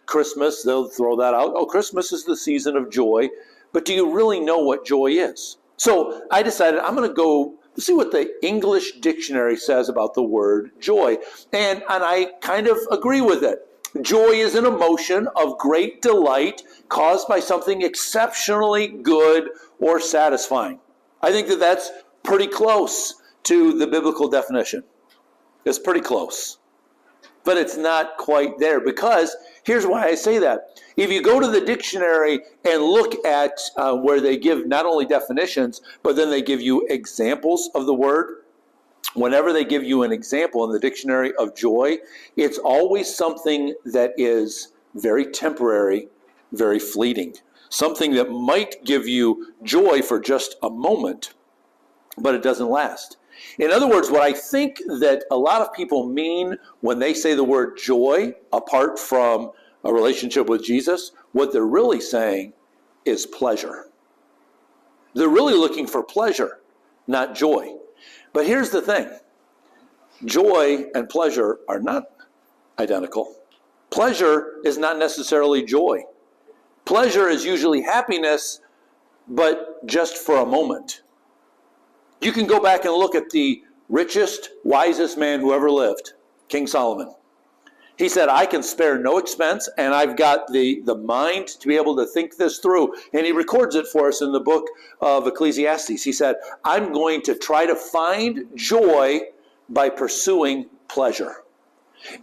Christmas, they'll throw that out. Oh, Christmas is the season of joy. But do you really know what joy is? So I decided I'm going to go see what the English dictionary says about the word joy. And I kind of agree with it. Joy is an emotion of great delight caused by something exceptionally good or satisfying. I think that that's pretty close to the biblical definition. It's pretty close. But it's not quite there, because here's why I say that. If you go to the dictionary and look at where they give not only definitions, but then they give you examples of the word, whenever they give you an example in the dictionary of joy, it's always something that is very temporary, very fleeting. Something that might give you joy for just a moment, but it doesn't last. In other words, what I think that a lot of people mean when they say the word joy, apart from a relationship with Jesus, what they're really saying is pleasure. They're really looking for pleasure, not joy. But here's the thing. Joy and pleasure are not identical. Pleasure is not necessarily joy. Pleasure is usually happiness, but just for a moment. You can go back and look at the richest, wisest man who ever lived, King Solomon. He said, I can spare no expense, and I've got the mind to be able to think this through. And he records it for us in the book of Ecclesiastes. He said, I'm going to try to find joy by pursuing pleasure.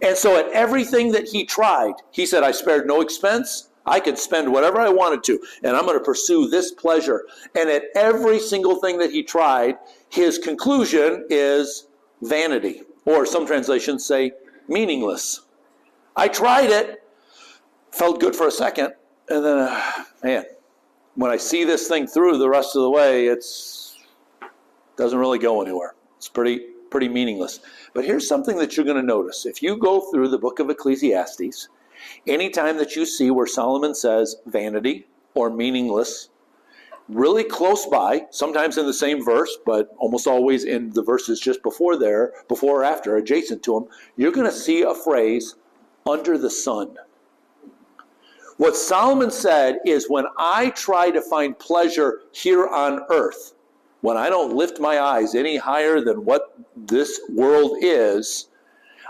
And so at everything that he tried, he said, I spared no expense. I could spend whatever I wanted to, and I'm going to pursue this pleasure. And at every single thing that he tried, his conclusion is vanity, or some translations say meaningless. I tried it, felt good for a second, and then, man, when I see this thing through the rest of the way, it doesn't really go anywhere. It's pretty meaningless. But here's something that you're going to notice. If you go through the book of Ecclesiastes, anytime that you see where Solomon says vanity or meaningless, really close by, sometimes in the same verse, but almost always in the verses just before or after, adjacent to them, you're going to see a phrase, under the sun. What Solomon said is, when I try to find pleasure here on earth, when I don't lift my eyes any higher than what this world is,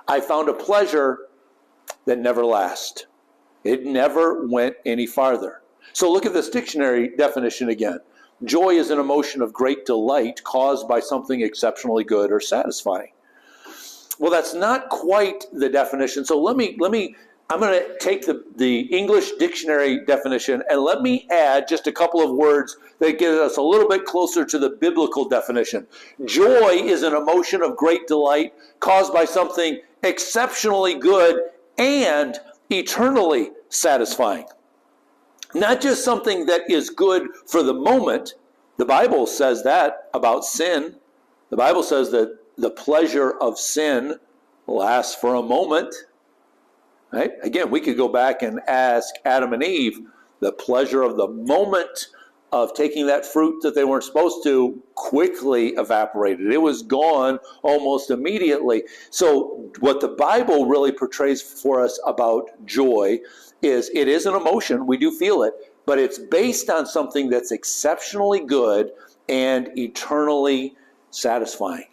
I found a pleasure that never lasts. It never went any farther. So look at this dictionary definition again. Joy is an emotion of great delight caused by something exceptionally good or satisfying. Well, that's not quite the definition. So I'm going to take the English dictionary definition, and let me add just a couple of words that get us a little bit closer to the biblical definition. Joy is an emotion of great delight caused by something exceptionally good and eternally satisfying. Not just something that is good for the moment. The Bible says that about sin. The Bible says that the pleasure of sin lasts for a moment. Right? Again, we could go back and ask Adam and Eve, the pleasure of the moment of taking that fruit that they weren't supposed to quickly evaporated. It was gone almost immediately. So what the Bible really portrays for us about joy is, it is an emotion, we do feel it, but it's based on something that's exceptionally good and eternally satisfying.